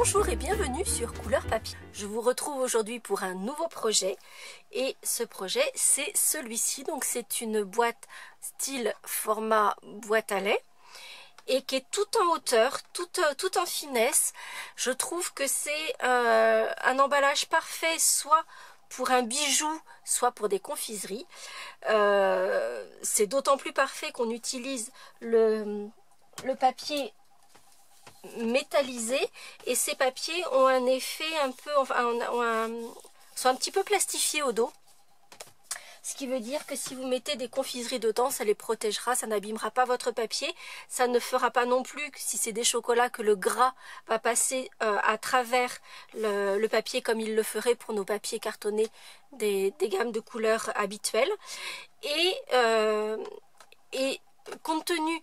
Bonjour et bienvenue sur Couleur Papier. Je vous retrouve aujourd'hui pour un nouveau projet et ce projet c'est celui-ci. Donc c'est une boîte style format boîte à lait et qui est tout en hauteur, tout en finesse. Je trouve que c'est un emballage parfait soit pour un bijou, soit pour des confiseries. C'est d'autant plus parfait qu'on utilise le papier métallisé et ces papiers ont un effet un peu, sont un petit peu plastifiés au dos. Ce qui veut dire que si vous mettez des confiseries dedans, ça les protégera, ça n'abîmera pas votre papier. Ça ne fera pas non plus, si c'est des chocolats, que le gras va passer à travers le papier comme il le ferait pour nos papiers cartonnés des gammes de couleurs habituelles. Et compte tenu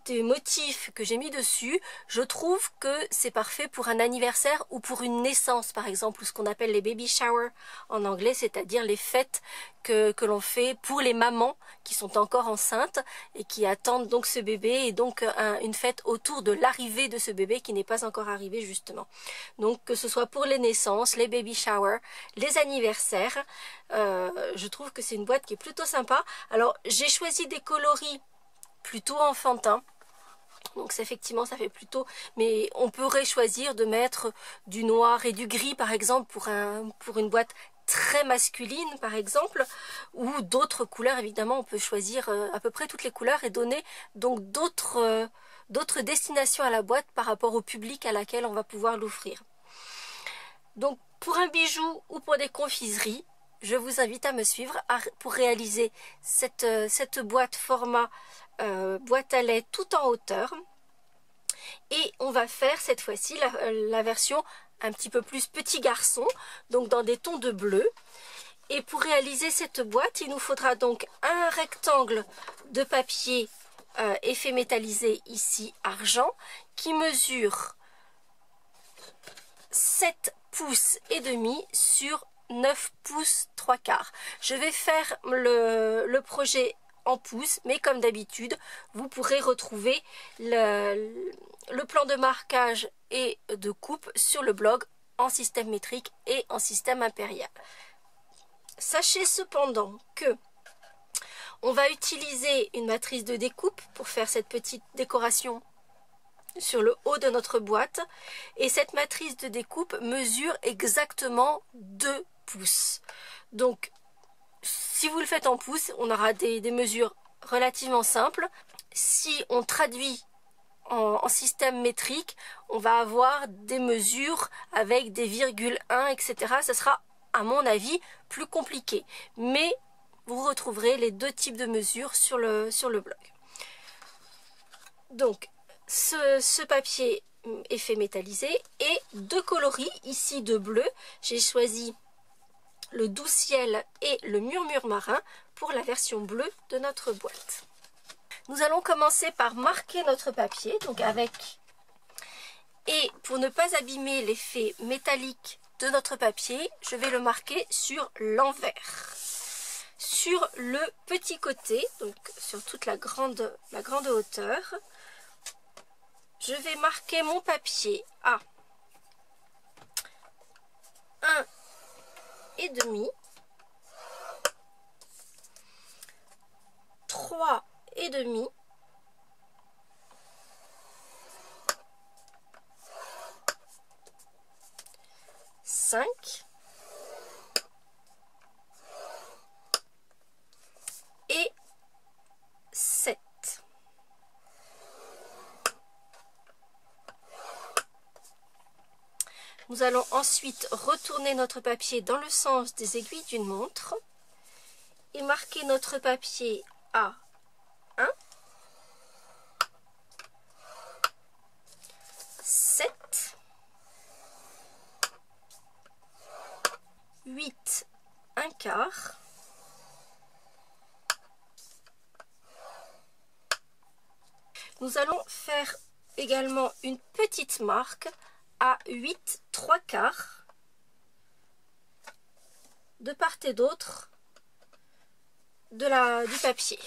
des motifs que j'ai mis dessus, je trouve que c'est parfait pour un anniversaire ou pour une naissance par exemple, ou ce qu'on appelle les baby showers en anglais, c'est-à-dire les fêtes que l'on fait pour les mamans qui sont encore enceintes et qui attendent donc ce bébé, et donc une fête autour de l'arrivée de ce bébé qui n'est pas encore arrivé justement. Donc que ce soit pour les naissances, les baby showers, les anniversaires, je trouve que c'est une boîte qui est plutôt sympa. Alors j'ai choisi des coloris plutôt enfantin, donc effectivement ça fait plutôt, mais on pourrait choisir de mettre du noir et du gris par exemple pour une boîte très masculine par exemple, ou d'autres couleurs. Évidemment on peut choisir à peu près toutes les couleurs et donner donc d'autres destinations à la boîte par rapport au public à laquelle on va pouvoir l'offrir. Donc pour un bijou ou pour des confiseries, je vous invite à me suivre pour réaliser cette boîte format boîte à lait tout en hauteur. Et on va faire cette fois-ci la version un petit peu plus petit garçon, donc dans des tons de bleu. Et pour réaliser cette boîte, il nous faudra donc un rectangle de papier effet métallisé ici argent qui mesure 7 pouces et demi sur 9 pouces 3/4. Je vais faire le projet en pouces, mais comme d'habitude vous pourrez retrouver le plan de marquage et de coupe sur le blog en système métrique et en système impérial. Sachez cependant que on va utiliser une matrice de découpe pour faire cette petite décoration sur le haut de notre boîte, et cette matrice de découpe mesure exactement 2 pouces. Donc si vous le faites en pouces, on aura des mesures relativement simples. Si on traduit en système métrique, on va avoir des mesures avec des virgules 1, etc. Ce sera, à mon avis, plus compliqué. Mais vous retrouverez les deux types de mesures sur le blog. Donc, ce papier effet métallisé et deux coloris, ici de bleu. J'ai choisi le doux ciel et le murmure marin pour la version bleue de notre boîte. Nous allons commencer par marquer notre papier, donc et pour ne pas abîmer l'effet métallique de notre papier, je vais le marquer sur l'envers. Sur le petit côté, donc sur toute la grande hauteur, je vais marquer mon papier à 1,5, 3,5, 5 et 7. Nous allons ensuite retourner notre papier dans le sens des aiguilles d'une montre et marquer notre papier à 1, 7, 8, 1/4, nous allons faire également une petite marque à 8 3/4 de part et d'autre du papier.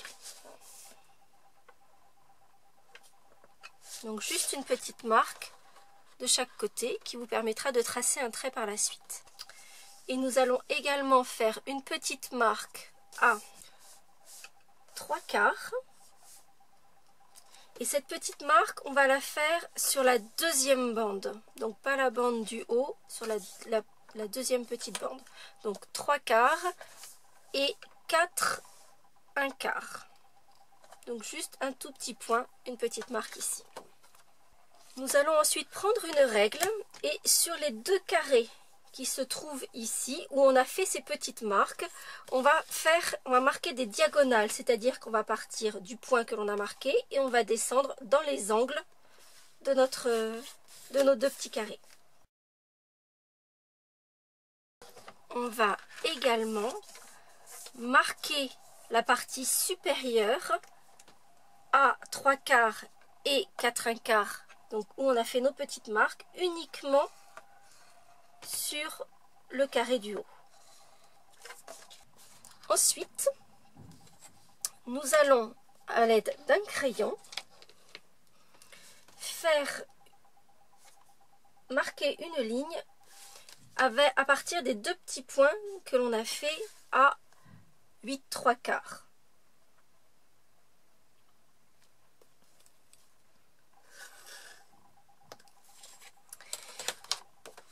Donc juste une petite marque de chaque côté qui vous permettra de tracer un trait par la suite. Et nous allons également faire une petite marque à 3/4. Et cette petite marque, on va la faire sur la deuxième bande. Donc pas la bande du haut, sur la deuxième petite bande. Donc 3/4 et 4/1/4. Donc juste un tout petit point, une petite marque ici. Nous allons ensuite prendre une règle et sur les 2 carrés qui se trouvent ici, où on a fait ces petites marques, on va marquer des diagonales, c'est-à-dire qu'on va partir du point que l'on a marqué et on va descendre dans les angles de nos 2 petits carrés. On va également marquer la partie supérieure à 3/4 et 4/1/4, donc où on a fait nos petites marques, uniquement sur le carré du haut. Ensuite, nous allons, à l'aide d'un crayon, faire marquer une ligne à partir des 2 petits points que l'on a fait à 8/3/4.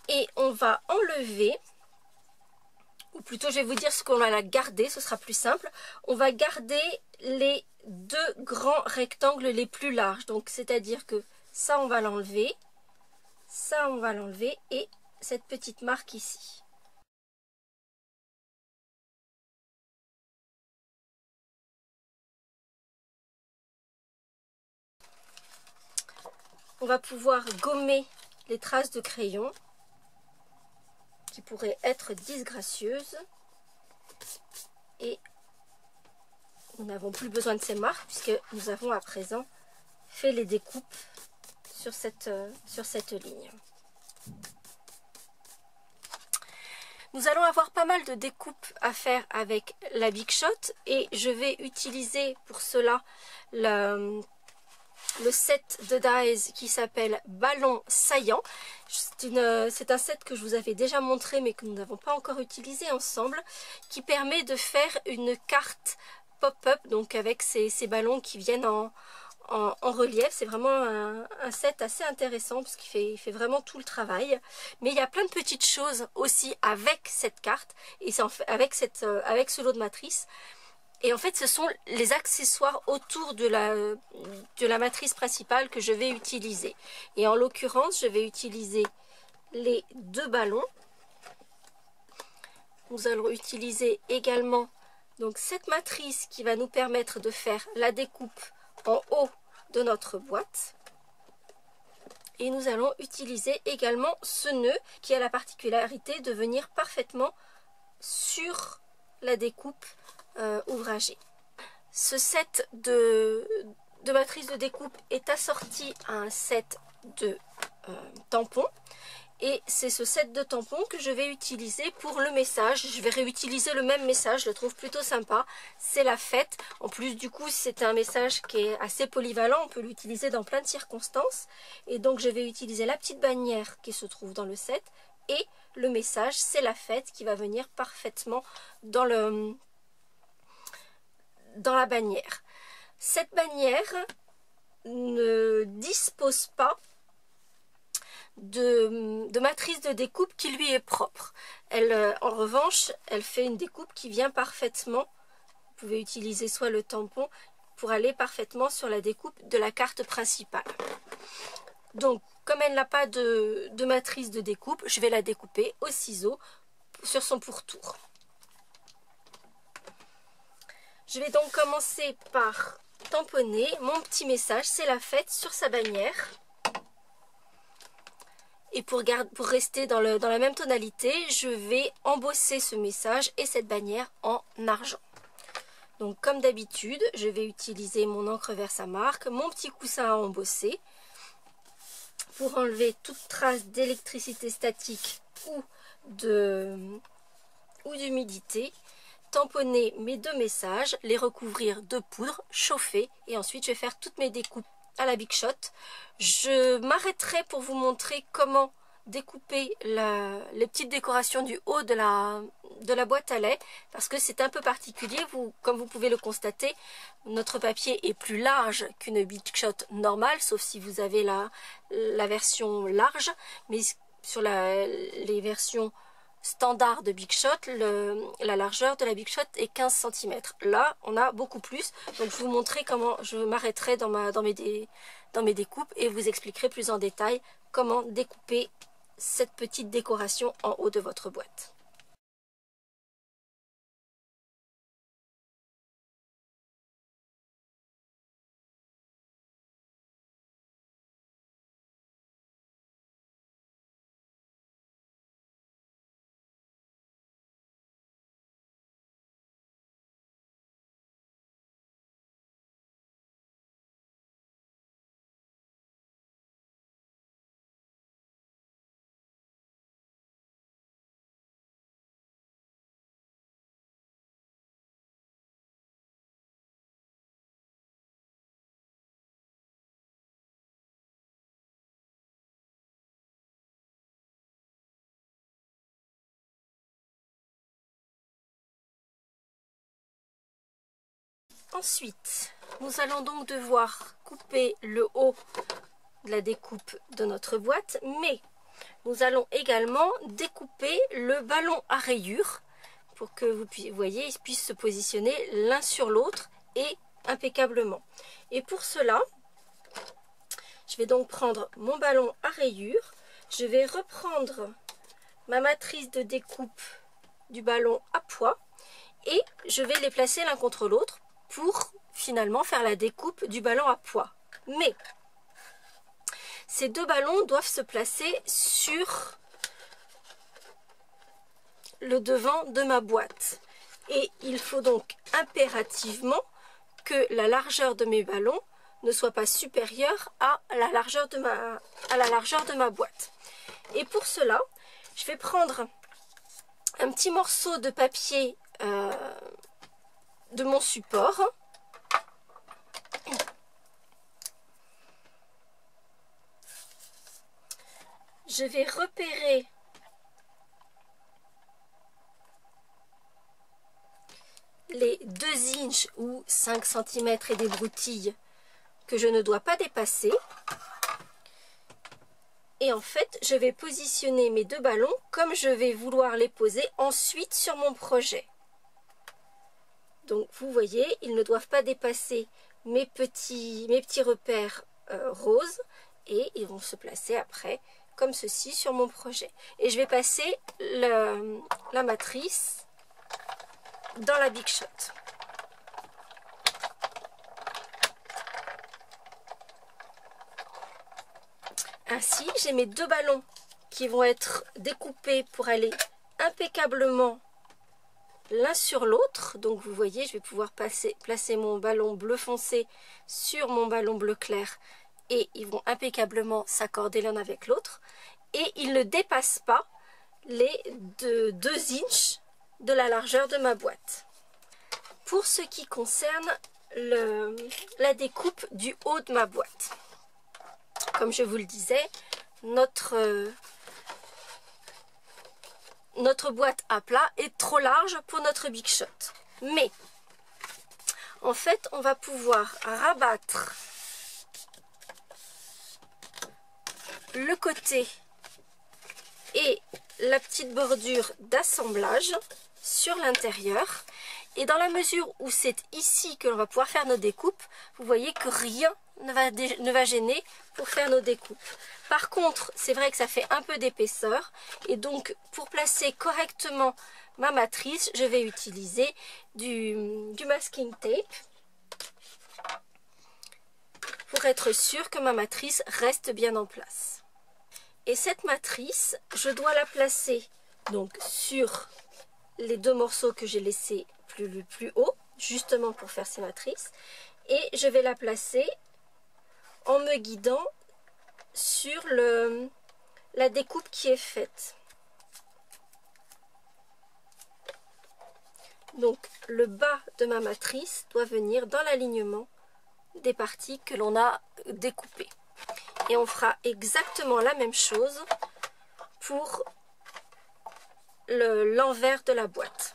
Et on va enlever, ou plutôt je vais vous dire ce qu'on va la garder, ce sera plus simple. On va garder les 2 grands rectangles les plus larges. Donc c'est-à-dire que ça on va l'enlever, ça on va l'enlever et cette petite marque ici. On va pouvoir gommer les traces de crayon qui pourraient être disgracieuses. Et nous n'avons plus besoin de ces marques puisque nous avons à présent fait les découpes sur cette ligne. Nous allons avoir pas mal de découpes à faire avec la Big Shot et je vais utiliser pour cela le set de dies qui s'appelle Ballon Saillant. C'est un set que je vous avais déjà montré mais que nous n'avons pas encore utilisé ensemble, qui permet de faire une carte pop-up, donc avec ces ballons qui viennent en relief. C'est vraiment un set assez intéressant parce qu'il fait vraiment tout le travail. Mais il y a plein de petites choses aussi avec cette carte et avec ce lot de matrices. Et en fait, ce sont les accessoires autour de la matrice principale que je vais utiliser. Et en l'occurrence, je vais utiliser les 2 ballons. Nous allons utiliser également donc cette matrice qui va nous permettre de faire la découpe en haut de notre boîte. Et nous allons utiliser également ce nœud qui a la particularité de venir parfaitement sur la découpe ouvragée. Ce set de matrice de découpe est assorti à un set de tampons. Et c'est ce set de tampons que je vais utiliser pour le message. Je vais réutiliser le même message, je le trouve plutôt sympa. C'est la fête. En plus, du coup, c'est un message qui est assez polyvalent. On peut l'utiliser dans plein de circonstances. Et donc, je vais utiliser la petite bannière qui se trouve dans le set. Et le message, c'est la fête qui va venir parfaitement dans la bannière. Cette bannière ne dispose pas de matrice de découpe qui lui est propre. En revanche, elle fait une découpe qui vient parfaitement. Vous pouvez utiliser soit le tampon pour aller parfaitement sur la découpe de la carte principale. Donc, comme elle n'a pas de matrice de découpe, je vais la découper au ciseau sur son pourtour. Je vais donc commencer par tamponner mon petit message, c'est la fête, sur sa bannière. Et pour rester dans la même tonalité, je vais embosser ce message et cette bannière en argent. Donc comme d'habitude, je vais utiliser mon encre verse à marque, mon petit coussin à embosser pour enlever toute trace d'électricité statique ou d'humidité. Tamponner mes 2 messages, les recouvrir de poudre, chauffer et ensuite je vais faire toutes mes découpes à la Big Shot. Je m'arrêterai pour vous montrer comment découper les petites décorations du haut de la boîte à lait, parce que c'est un peu particulier. Comme vous pouvez le constater, notre papier est plus large qu'une Big Shot normale, sauf si vous avez la version large, mais sur les versions standard de Big Shot, la largeur de la Big Shot est 15 cm. Là, on a beaucoup plus. Donc, je vous montrerai comment je m'arrêterai dans mes découpes et vous expliquerai plus en détail comment découper cette petite décoration en haut de votre boîte. Ensuite, nous allons donc devoir couper le haut de la découpe de notre boîte, mais nous allons également découper le ballon à rayures pour que vous voyez, ils puissent se positionner l'un sur l'autre et impeccablement. Et pour cela, je vais donc prendre mon ballon à rayures, je vais reprendre ma matrice de découpe du ballon à pois et je vais les placer l'un contre l'autre pour finalement faire la découpe du ballon à pois. Mais ces deux ballons doivent se placer sur le devant de ma boîte. Et il faut donc impérativement que la largeur de mes ballons ne soit pas supérieure à la largeur de ma boîte. Et pour cela, je vais prendre un petit morceau de papier de mon support. Je vais repérer les 2 inches ou 5 cm et des broutilles que je ne dois pas dépasser. Et en fait, je vais positionner mes deux ballons comme je vais vouloir les poser ensuite sur mon projet. Donc vous voyez, ils ne doivent pas dépasser mes petits repères roses et ils vont se placer après comme ceci sur mon projet. Et je vais passer la matrice dans la Big Shot. Ainsi, j'ai mes deux ballons qui vont être découpés pour aller impeccablement l'un sur l'autre. Donc vous voyez, je vais pouvoir placer mon ballon bleu foncé sur mon ballon bleu clair et ils vont impeccablement s'accorder l'un avec l'autre. Et ils ne dépassent pas les 2 inches de la largeur de ma boîte. Pour ce qui concerne la découpe du haut de ma boîte, comme je vous le disais, notre boîte à plat est trop large pour notre Big Shot. Mais, en fait, on va pouvoir rabattre le côté et la petite bordure d'assemblage sur l'intérieur. Et dans la mesure où c'est ici que l'on va pouvoir faire nos découpes, vous voyez que rien ne va gêner pour faire nos découpes. Par contre, c'est vrai que ça fait un peu d'épaisseur et donc pour placer correctement ma matrice, je vais utiliser du masking tape pour être sûr que ma matrice reste bien en place. Et cette matrice, je dois la placer donc sur les 2 morceaux que j'ai laissés plus haut, justement pour faire ces matrices. Et je vais la placer en me guidant sur la découpe qui est faite. Donc le bas de ma matrice doit venir dans l'alignement des parties que l'on a découpées. Et on fera exactement la même chose pour l'envers de la boîte.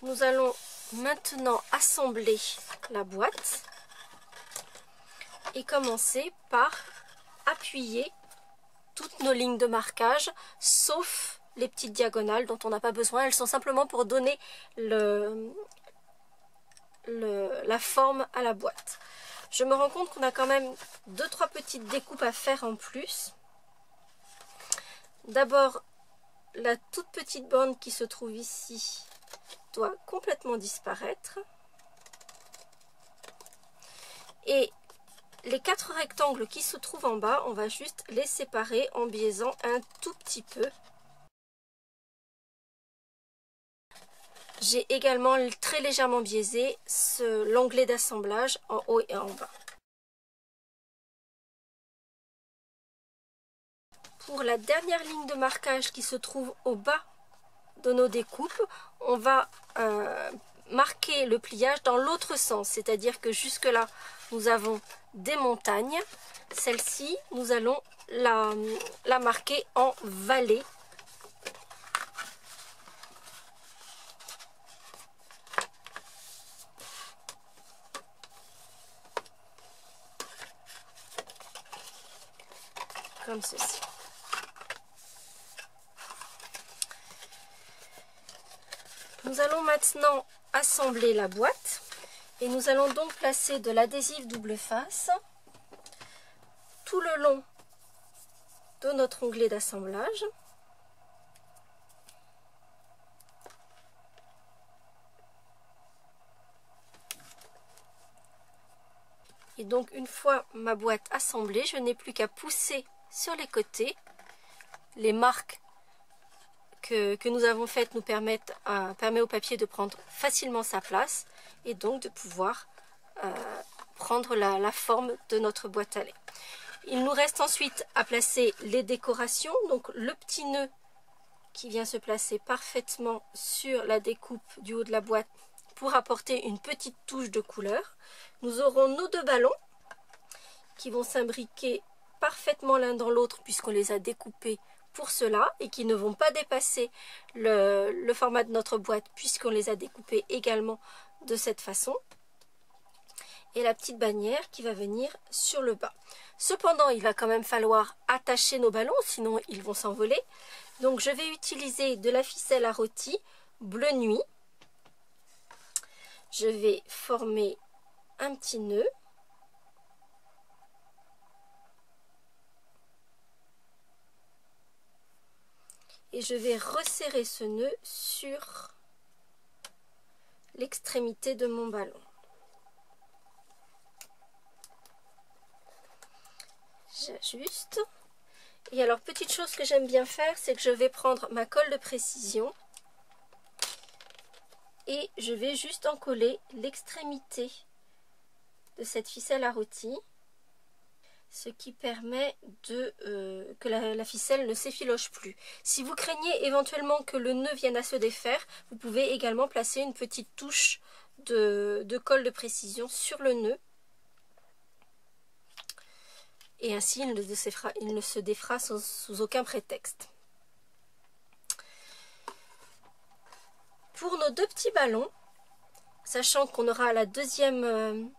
Nous allons maintenant assembler la boîte et commencer par appuyer toutes nos lignes de marquage, sauf les petites diagonales dont on n'a pas besoin. Elles sont simplement pour donner la forme à la boîte. Je me rends compte qu'on a quand même 2-3 petites découpes à faire en plus. D'abord, la toute petite bande qui se trouve ici doit complètement disparaître. Et les 4 rectangles qui se trouvent en bas, on va juste les séparer en biaisant un tout petit peu. J'ai également très légèrement biaisé l'onglet d'assemblage en haut et en bas. Pour la dernière ligne de marquage qui se trouve au bas de nos découpes, on va marquer le pliage dans l'autre sens, c'est-à-dire que jusque là nous avons des montagnes. Celle-ci, nous allons la marquer en vallée. Comme ceci. Nous allons maintenant assembler la boîte et nous allons donc placer de l'adhésif double face tout le long de notre onglet d'assemblage. Et donc une fois ma boîte assemblée, je n'ai plus qu'à pousser sur les côtés. Les marques que nous avons faites nous permet au papier de prendre facilement sa place et donc de pouvoir prendre la forme de notre boîte à lait. Il nous reste ensuite à placer les décorations, donc le petit nœud qui vient se placer parfaitement sur la découpe du haut de la boîte pour apporter une petite touche de couleur. Nous aurons nos 2 ballons qui vont s'imbriquer parfaitement l'un dans l'autre puisqu'on les a découpés pour cela et qui ne vont pas dépasser le format de notre boîte puisqu'on les a découpés également de cette façon. Et la petite bannière qui va venir sur le bas. Cependant, il va quand même falloir attacher nos ballons, sinon ils vont s'envoler. Donc je vais utiliser de la ficelle à rôti bleu nuit. Je vais former un petit nœud. Et je vais resserrer ce nœud sur l'extrémité de mon ballon. J'ajuste. Et alors, petite chose que j'aime bien faire, c'est que je vais prendre ma colle de précision et je vais juste encoller l'extrémité de cette ficelle à rôti, ce qui permet que la ficelle ne s'effiloche plus. Si vous craignez éventuellement que le nœud vienne à se défaire, vous pouvez également placer une petite touche de colle de précision sur le nœud. Et ainsi, il ne se défera sous aucun prétexte. Pour nos 2 petits ballons, sachant qu'on aura la deuxième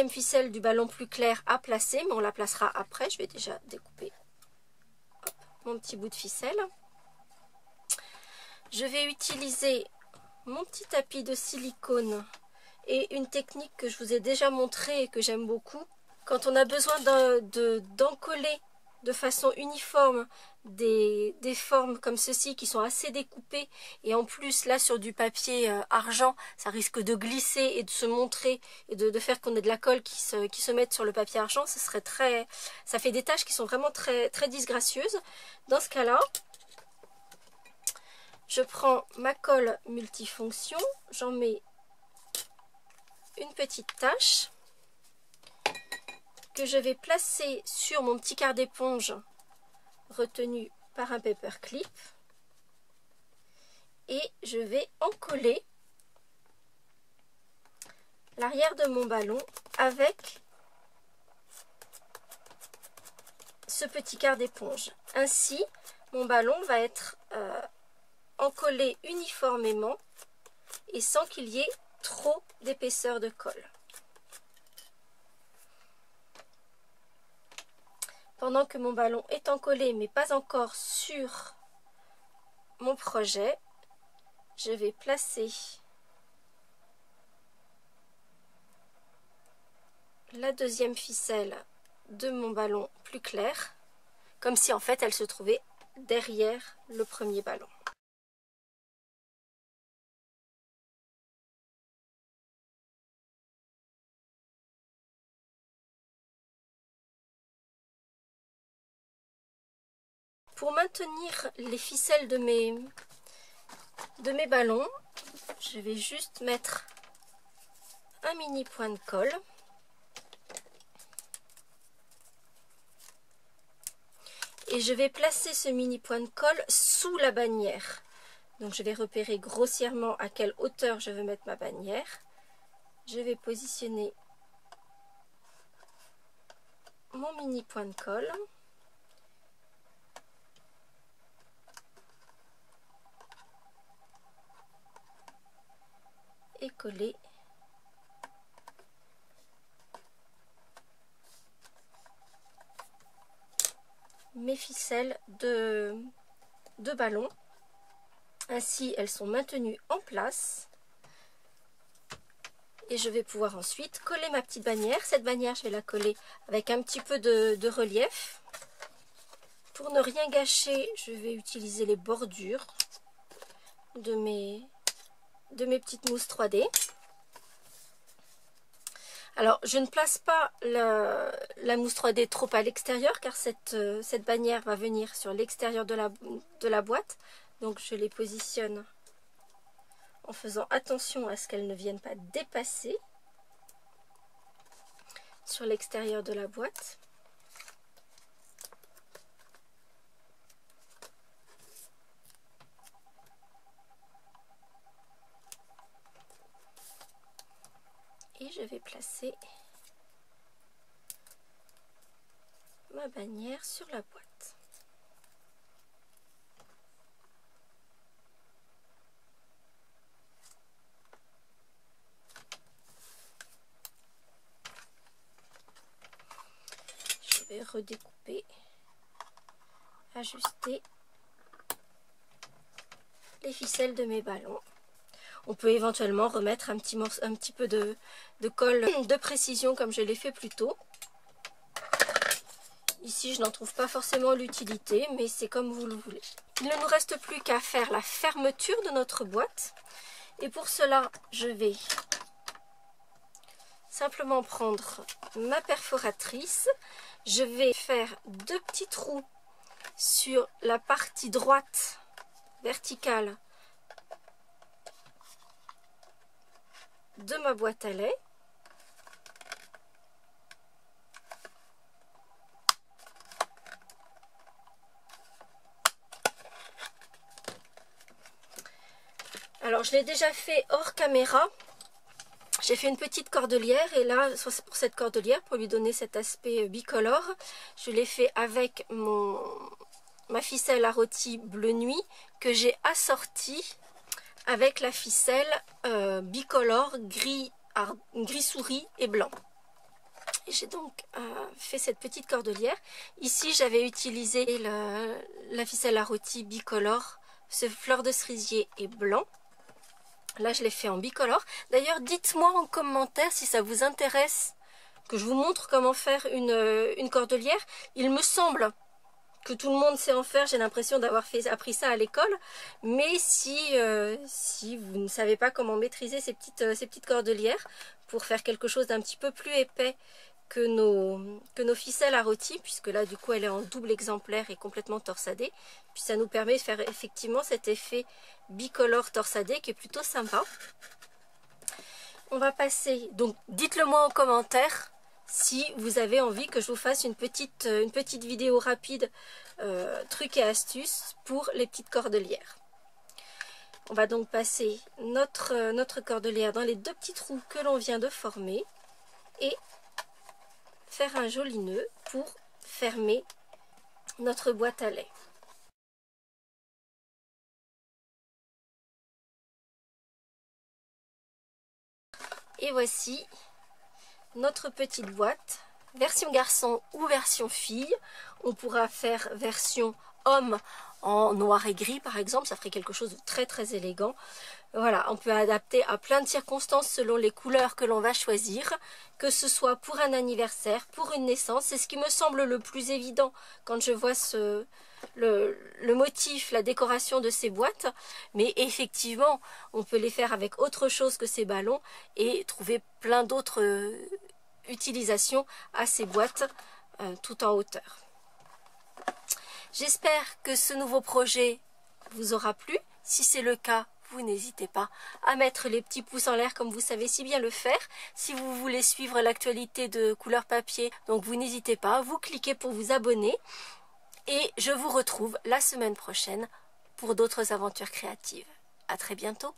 ficelle du ballon plus clair à placer, mais on la placera après. Je vais déjà découper mon petit bout de ficelle. Je vais utiliser mon petit tapis de silicone et une technique que je vous ai déjà montrée et que j'aime beaucoup. Quand on a besoin d'encoller de façon uniforme des formes comme ceci qui sont assez découpées et en plus là sur du papier argent ça risque de glisser et de se montrer et de faire qu'on ait de la colle qui se mette sur le papier argent, ça fait des taches qui sont vraiment très, très disgracieuses. Dans ce cas là je prends ma colle multifonction, j'en mets une petite tache que je vais placer sur mon petit quart d'éponge retenu par un paperclip et je vais encoller l'arrière de mon ballon avec ce petit quart d'éponge. Ainsi, mon ballon va être encollé uniformément et sans qu'il y ait trop d'épaisseur de colle. Pendant que mon ballon est encollé mais pas encore sur mon projet, je vais placer la deuxième ficelle de mon ballon plus clair, comme si en fait elle se trouvait derrière le premier ballon. Pour maintenir les ficelles de mes ballons, je vais juste mettre un mini point de colle. Et je vais placer ce mini point de colle sous la bannière. Donc je vais repérer grossièrement à quelle hauteur je veux mettre ma bannière. Je vais positionner mon mini point de colle. Et coller mes ficelles de ballon. Ainsi, elles sont maintenues en place. Et je vais pouvoir ensuite coller ma petite bannière. Cette bannière, je vais la coller avec un petit peu de relief. Pour ne rien gâcher, je vais utiliser les bordures de mes petites mousses 3D. Alors, je ne place pas la mousse 3D trop à l'extérieur car cette bannière va venir sur l'extérieur de la boîte. Donc, je les positionne en faisant attention à ce qu'elles ne viennent pas dépasser sur l'extérieur de la boîte. Et je vais placer ma bannière sur la boîte. Je vais redécouper, ajuster les ficelles de mes ballons. On peut éventuellement remettre un petit peu de colle de précision comme je l'ai fait plus tôt. Ici, je n'en trouve pas forcément l'utilité, mais c'est comme vous le voulez. Il ne nous reste plus qu'à faire la fermeture de notre boîte. Et pour cela, je vais simplement prendre ma perforatrice. Je vais faire 2 petits trous sur la partie droite verticale de ma boîte à lait. Alors je l'ai déjà fait hors caméra. J'ai fait une petite cordelière et là pour cette cordelière, pour lui donner cet aspect bicolore, je l'ai fait avec ma ficelle à rôti bleu nuit que j'ai assortie avec la ficelle bicolore gris souris et blanc. Et j'ai donc fait cette petite cordelière. Ici j'avais utilisé la ficelle à rôti bicolore, ce fleur de cerisier et blanc. Là je l'ai fait en bicolore. D'ailleurs dites-moi en commentaire si ça vous intéresse que je vous montre comment faire une cordelière. Il me semble que tout le monde sait en faire, j'ai l'impression d'avoir appris ça à l'école, mais si vous ne savez pas comment maîtriser ces petites cordelières pour faire quelque chose d'un petit peu plus épais que nos ficelles à rôti, puisque là du coup elle est en double exemplaire et complètement torsadée, puis ça nous permet de faire effectivement cet effet bicolore torsadé qui est plutôt sympa. On va passer, donc dites-le moi en commentaire si vous avez envie que je vous fasse une petite vidéo rapide trucs et astuces pour les petites cordelières. On va donc passer notre cordelière dans les 2 petits trous que l'on vient de former et faire un joli nœud pour fermer notre boîte à lait. Et voici notre petite boîte, version garçon ou version fille. On pourra faire version homme en noir et gris par exemple, ça ferait quelque chose de très très élégant. Voilà, on peut adapter à plein de circonstances selon les couleurs que l'on va choisir, que ce soit pour un anniversaire, pour une naissance. C'est ce qui me semble le plus évident quand je vois le motif, la décoration de ces boîtes. Mais effectivement, on peut les faire avec autre chose que ces ballons et trouver plein d'autres utilisations à ces boîtes tout en hauteur. J'espère que ce nouveau projet vous aura plu. Si c'est le cas, vous n'hésitez pas à mettre les petits pouces en l'air comme vous savez si bien le faire. Si vous voulez suivre l'actualité de Couleur Papier, donc vous n'hésitez pas, vous cliquez pour vous abonner. Et je vous retrouve la semaine prochaine pour d'autres aventures créatives. À très bientôt.